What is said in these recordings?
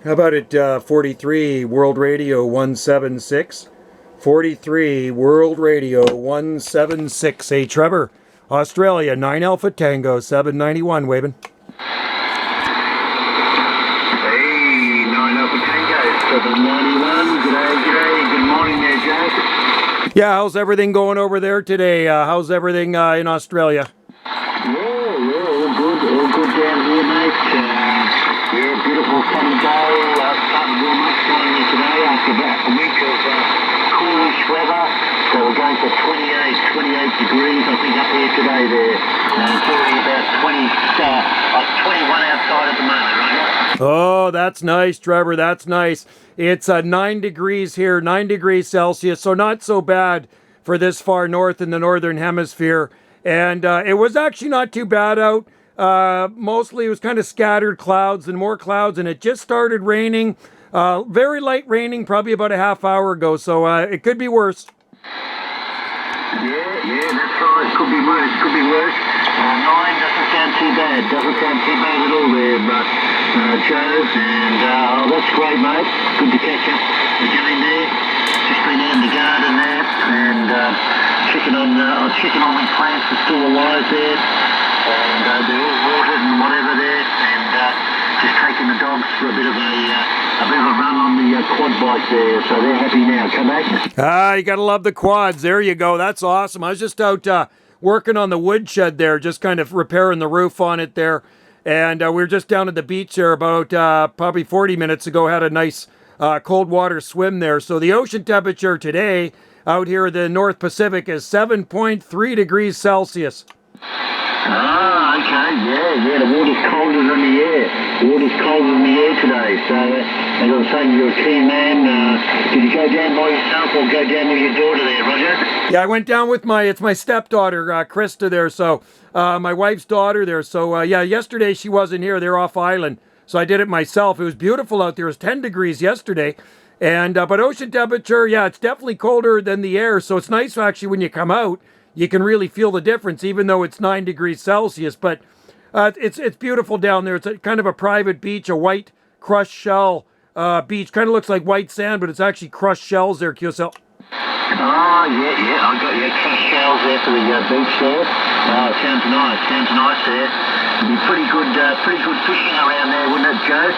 How about it, 43 World Radio 176? 43 World Radio 176. Hey, Trevor, Australia, 9 Alpha Tango, 791, waving. Hey, 9 Alpha Tango, 791. G'day, good morning there, Jake. Yeah, how's everything going over there today? How's everything in Australia? Yeah, all good down here, mate. Yeah, beautiful sunny day, starting to warm up finally today after about a week of coolish weather. So we're going for 28 degrees, I think, up here today there. It's already about 21 outside at the moment, right? Oh, that's nice, Trevor, that's nice. It's 9 degrees here, 9 degrees Celsius, so not so bad for this far north in the northern hemisphere. And it was actually not too bad out. Mostly it was kind of scattered clouds and more clouds, and it just started raining. Very light raining probably about a half hour ago, so it could be worse. Yeah, that's right. Could be worse. 9 doesn't sound too bad. Doesn't sound too bad at all there, but Joe, and that's great, mate. Good to catch up again there. Just been out in the garden there, and checking on my plants are still alive there, and they're all watered and whatever there, and just taking the dogs for a bit of a run on the quad bike there, so they're happy now. Come back. You gotta love the quads. There you go. That's awesome. I was just out working on the woodshed there, just kind of repairing the roof on it there, and we were just down at the beach there about probably 40 minutes ago. Had a nice cold water swim there. So the ocean temperature today out here in the North Pacific is 7.3 degrees Celsius. Ah, okay, yeah, the water's colder than the air. The water's colder than the air today, so as I was saying, you're a keen man. Did you go down by yourself or go down with your daughter there, Roger? Yeah, I went down with it's my stepdaughter, Krista there, so my wife's daughter there. So yeah, yesterday she wasn't here, they're off island, so I did it myself. It was beautiful out there. It was 10 degrees yesterday. And but ocean temperature, yeah, it's definitely colder than the air, so it's nice actually when you come out. You can really feel the difference, even though it's 9 degrees Celsius. But it's beautiful down there. It's kind of a private beach, a white crushed shell beach. Kind of looks like white sand, but it's actually crushed shells there, QSL. Oh, yeah, I got crushed shells there for the beach there. Oh, sounds nice there. It'd be pretty good fishing around there, wouldn't it, Joe?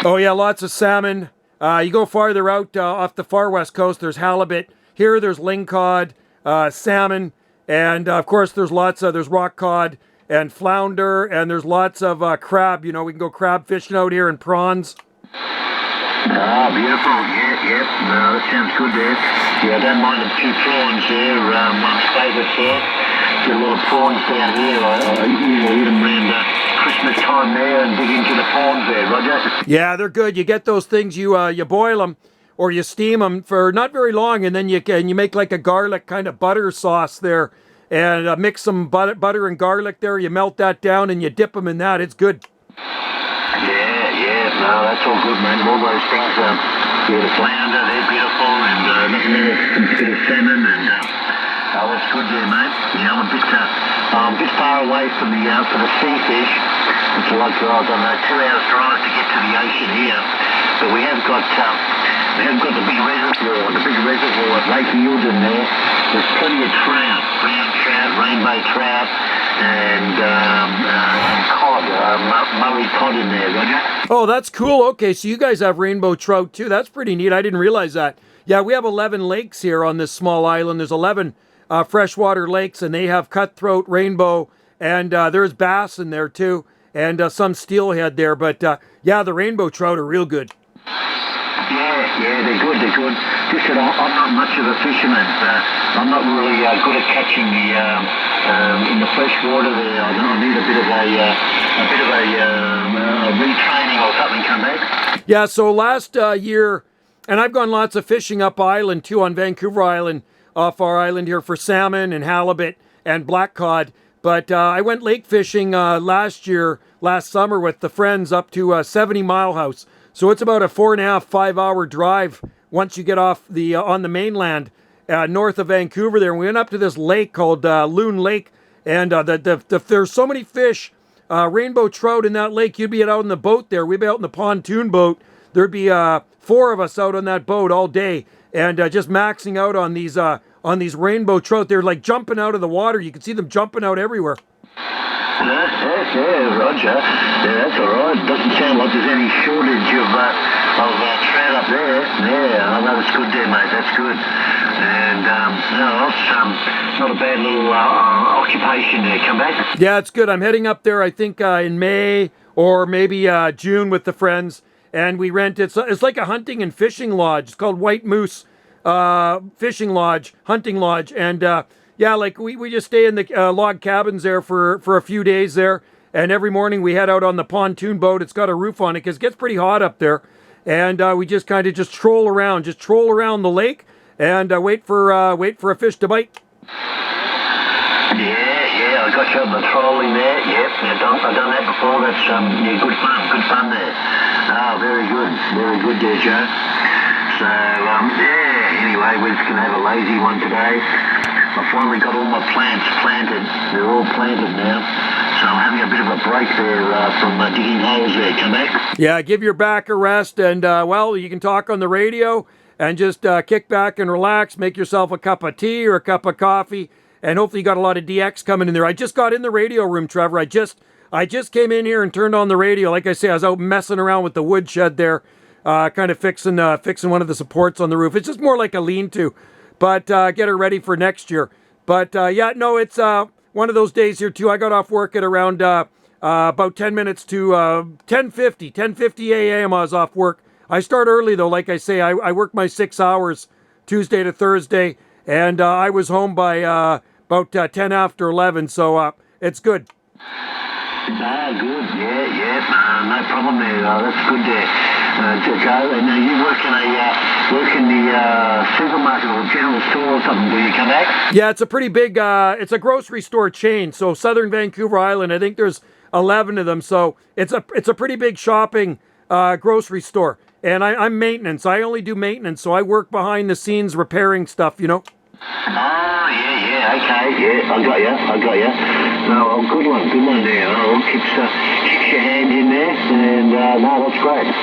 Oh, yeah, lots of salmon. You go farther out off the far west coast, there's halibut. Here, there's lingcod, salmon. And of course, there's rock cod and flounder, and there's lots of crab. You know, we can go crab fishing out here, and prawns. Ah, beautiful. Yeah. No, that sounds good there. Yeah, I don't mind the few prawns there. My favourite there. Get a lot of prawns down here. I eat them around Christmas time there and dig into the prawns there, Roger. Yeah, they're good. You get those things, you boil them, or you steam them for not very long, and then you make like a garlic kind of butter sauce there, and mix some butter and garlic there. You melt that down and you dip them in that. It's good. Yeah. No, that's all good, man. All those things. The flounder, they're beautiful, and nothing else. Bit of salmon, and that's good there, mate. Yeah, I'm a bit far away from the sea fish. It's like I don't know, 2 hours drive to get to the ocean here, but we have got the big reservoir at Lake Eildon there. There's plenty of trout, brown trout, rainbow trout, and cod, Murray cod in there, Roger. Oh, that's cool. Okay, so you guys have rainbow trout too. That's pretty neat. I didn't realize that. Yeah, we have 11 lakes here on this small island. There's 11 freshwater lakes, and they have cutthroat, rainbow, and there's bass in there too, and some steelhead there. But yeah, the rainbow trout are real good. Yeah, they're good. Just that I'm not much of a fisherman. I'm not really good at catching in the fresh water there. I need a bit of retraining or something. Come back. Yeah, so last year, and I've gone lots of fishing up island too, on Vancouver Island, off our island here, for salmon and halibut and black cod. But I went lake fishing last summer with the friends up to 70 Mile House. So it's about a 4.5-5 hour drive once you get off on the mainland north of Vancouver there. And we went up to this lake called Loon Lake, and there's so many fish, rainbow trout in that lake. You'd be out in the boat there. We'd be out in the pontoon boat. there'd be 4 of us out on that boat all day, and just maxing out on these rainbow trout. They're like jumping out of the water. You can see them jumping out everywhere. Yeah, Roger. Yeah, that's all right. Doesn't sound like there's any shortage of trout up there. Yeah, that was good there, mate. That's good. And no, that's not a bad little occupation there. Come back. Yeah, it's good. I'm heading up there, I think, in May or maybe June with the friends. And we rent, it's like a hunting and fishing lodge. It's called White Moose Fishing Lodge, Hunting Lodge. And yeah, like we just stay in the log cabins there for a few days there. And every morning we head out on the pontoon boat. It's got a roof on it because it gets pretty hot up there. And we just kind of just troll around the lake and wait for a fish to bite. Yeah, I got you on the trolling there. Yep, I've done that before. That's yeah, good fun there. Oh, very good there, Joe. So yeah, anyway, we're just gonna have a lazy one today. I finally got all my plants planted. They're all planted now. So I'm having a bit of a break there from digging holes there. Come back. Yeah, give your back a rest, and well, you can talk on the radio and just kick back and relax. Make yourself a cup of tea or a cup of coffee, and hopefully you got a lot of DX coming in there. I just got in the radio room, Trevor. I just came in here and turned on the radio. Like I say, I was out messing around with the woodshed there, kind of fixing one of the supports on the roof. It's just more like a lean-to, but get her ready for next year. But yeah, no, it's one of those days here too. I got off work at around about 10 minutes to 10:50 a.m. I was off work. I start early though. Like I say, I work my 6 hours Tuesday to Thursday, and I was home by about 10 after 11. So it's good. Ah, good. Yeah. No problem there. That's good there. Joe, and you work in the supermarket or general store or something, do you come back? Yeah, it's a pretty big, it's a grocery store chain. So Southern Vancouver Island, I think there's 11 of them. So it's a pretty big shopping grocery store. And I'm maintenance. I only do maintenance. So I work behind the scenes repairing stuff, you know. Oh, yeah, okay, yeah, I got you. No, good one there. Oh, keeps your hand in there, and no, that's great.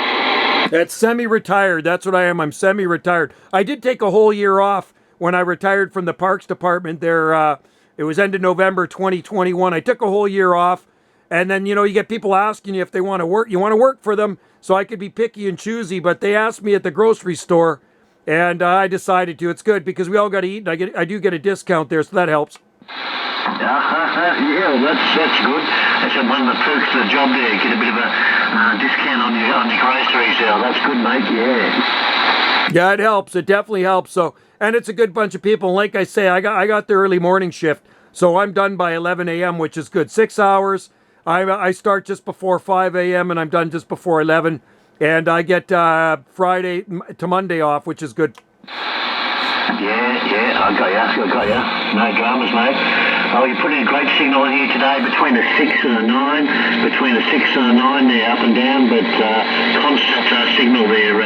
That's semi-retired. That's what I am. I'm semi-retired. I did take a whole year off when I retired from the Parks Department there. It was end of November 2021. I took a whole year off, and then, you know, you get people asking you if they want to work. You want to work for them, so I could be picky and choosy, but they asked me at the grocery store, and I decided to. It's good because we all got to eat, and I do get a discount there, so that helps. Yeah, that's good. That's one of the perks of the job there. Get a bit of a discount on your groceries there. That's good, mate. Yeah. Yeah, it helps. It definitely helps. So, and it's a good bunch of people. And like I say, I got the early morning shift, so I'm done by 11 a.m., which is good. 6 hours. I start just before 5 a.m. and I'm done just before 11. And I get Friday to Monday off, which is good. Yeah, I got ya. No dramas, mate. Oh, you're putting a great signal in here today between the 6 and the 9. Between the 6 and the 9 there, up and down, but constant signal there,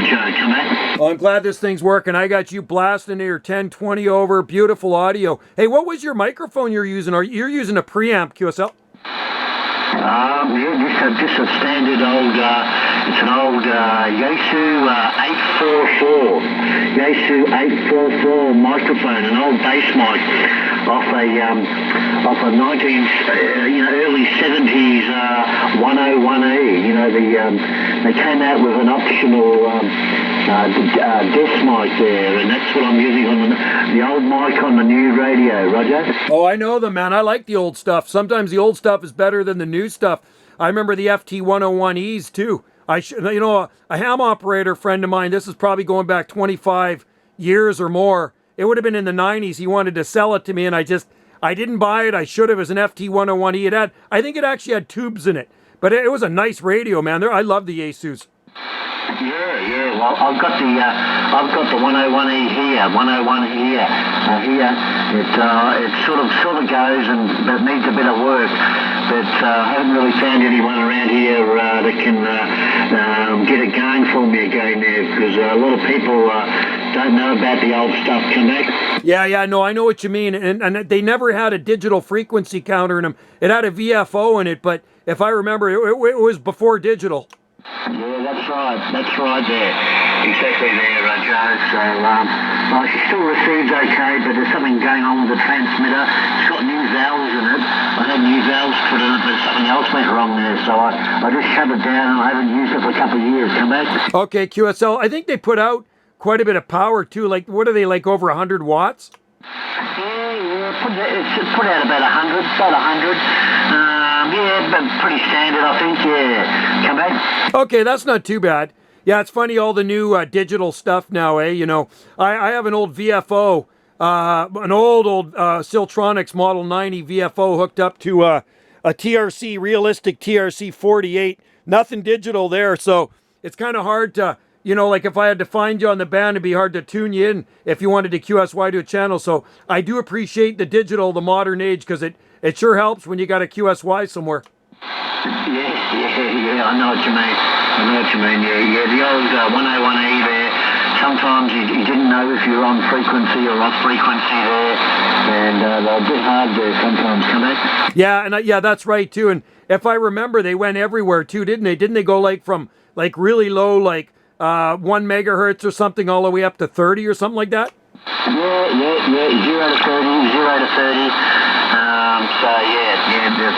Joe. Come back. Well, I'm glad this thing's working. I got you blasting here, 1020 over, beautiful audio. Hey, what was your microphone you're using? You're using a preamp, QSL? Yeah, just a standard old, it's an old Yaesu 844. Yaesu 844 microphone, an old bass mic off a early 70s 101E. You know, they came out with an optional desk mic there, and that's what I'm using on the old mic on the new radio, Roger. Oh, I know them, man. I like the old stuff. Sometimes the old stuff is better than the new stuff. I remember the FT101Es too. A ham operator friend of mine, this is probably going back 25 years or more. It would have been in the 90s. He wanted to sell it to me, and I didn't buy it. I should have. As an FT101E. I think it actually had tubes in it, but it was a nice radio, man. I love the Yaesus. Yeah. Well, I've got the 101E here. 101 here. It sort of goes but needs a bit of work. But I haven't really found anyone around here that can get it going for me again there, because a lot of people don't know about the old stuff. Come back. Yeah. No, I know what you mean. And they never had a digital frequency counter in them. It had a VFO in it, but if I remember, it was before digital. Yeah, that's right. That's right there. Exactly there, Joe. So, she still receives okay, but there's something going on with the transmitter. It's got new valves in it. I had new valves put in it, but something else went wrong there. So I just shut it down and I haven't used it for a couple of years. Come back. Okay, QSL. I think they put out quite a bit of power too. Like, what are they, like over 100 watts? It's put out about 100, about 100. Yeah, but pretty standard, I think. Yeah, come back. Okay, that's not too bad. Yeah, it's funny, all the new digital stuff now, eh? You know, I have an old VFO, an old Siltronics Model 90 VFO hooked up to a TRC, realistic TRC 48. Nothing digital there, so it's kind of hard to, you know, like if I had to find you on the band, it'd be hard to tune you in if you wanted to QSY to a channel. So I do appreciate the digital, the modern age, because it sure helps when you got a QSY somewhere. Yeah, I know what you mean. Yeah, the old 101E there, sometimes you didn't know if you were on frequency or off frequency there, and they're a bit hard there sometimes, come back. Yeah, and yeah, that's right too. And if I remember, they went everywhere too, didn't they? Didn't they go like from like really low, like 1 megahertz or something, all the way up to 30 or something like that? Yeah, 0 to 30.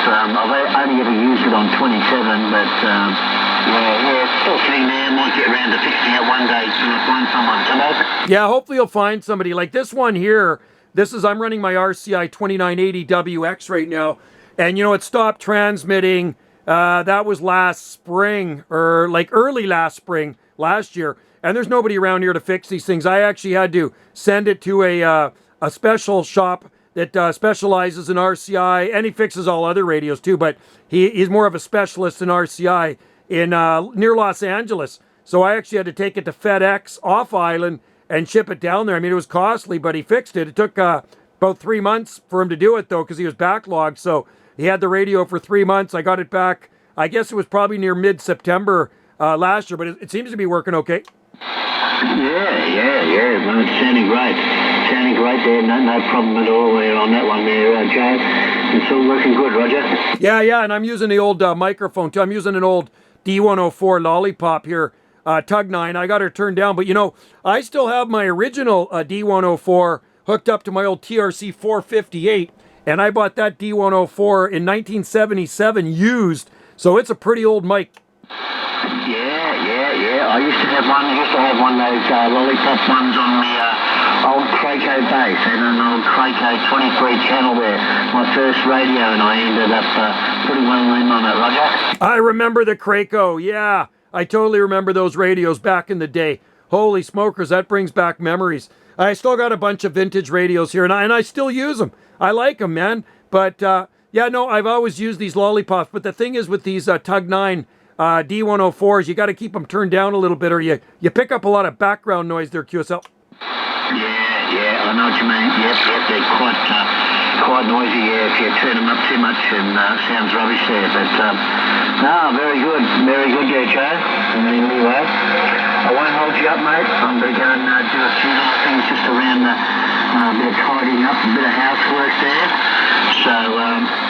So I've only ever used it on 27, but it's still sitting there. Might get around to fixing it one day when I find someone. Come on. Yeah, hopefully you'll find somebody. Like this one here, I'm running my RCI 2980WX right now, and you know, it stopped transmitting. That was last spring, or like early last spring, last year, and there's nobody around here to fix these things. I actually had to send it to a special shop that specializes in RCI, and he fixes all other radios too, but he's more of a specialist in RCI in near Los Angeles. So I actually had to take it to FedEx off island and ship it down there. I mean, it was costly, but he fixed it. It took about 3 months for him to do it, though, because he was backlogged. So he had the radio for 3 months. I got it back, I guess it was probably near mid-September last year, but it seems to be working okay. Yeah. Well, it's sounding great. There. No problem at all there on that one there, Joe. It's all working good, Roger. Yeah, and I'm using the old microphone, too. I'm using an old D104 Lollipop here, Tug 9. I got her turned down, but, you know, I still have my original D104 hooked up to my old TRC 458, and I bought that D104 in 1977 used, so it's a pretty old mic. Yeah. I used to have one of those Lollipop ones on the old Craco base. I had an old Craco 23 channel there, my first radio, and I ended up putting one in on it, Roger. I remember the Craco, yeah. I totally remember those radios back in the day. Holy smokers, that brings back memories. I still got a bunch of vintage radios here, and I still use them. I like them, man. But, I've always used these Lollipops. But the thing is with these Tug 9 D104s, you got to keep them turned down a little bit, or you pick up a lot of background noise there, QSL. Yeah, I know what you mean. Yep, they're quite noisy. Yeah, if you turn them up too much, and sounds rubbish there. But very good there, Joe. Anyway, I won't hold you up, mate. I'm going to go and do a few little things just around a bit of tidying up, a bit of housework there. So,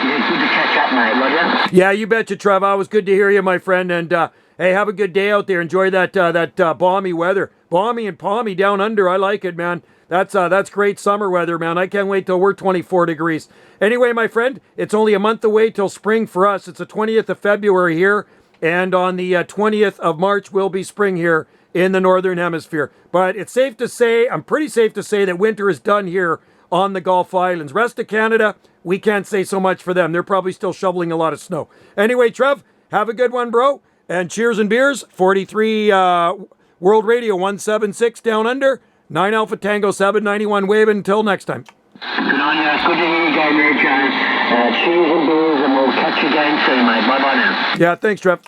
good to catch up, mate, Roger. Yeah, you betcha, Trevor. It was good to hear you, my friend. And, hey, have a good day out there. Enjoy that balmy weather. Balmy and palmy down under. I like it, man. That's great summer weather, man. I can't wait till we're 24 degrees. Anyway, my friend, it's only a month away till spring for us. It's the 20th of February here. And on the 20th of March will be spring here in the Northern Hemisphere. But it's safe to say, I'm pretty safe to say, that winter is done here on the Gulf Islands. Rest of Canada, we can't say so much for them. They're probably still shoveling a lot of snow. Anyway, Trev, have a good one, bro. And cheers and beers. 43 World Radio 176 down under. 9 Alpha Tango 791 wave. Until next time. Good on you. Good to hear you again there, Joe. Cheers and beers, and we'll catch you again soon, mate. Bye-bye now. Yeah, thanks, Trev.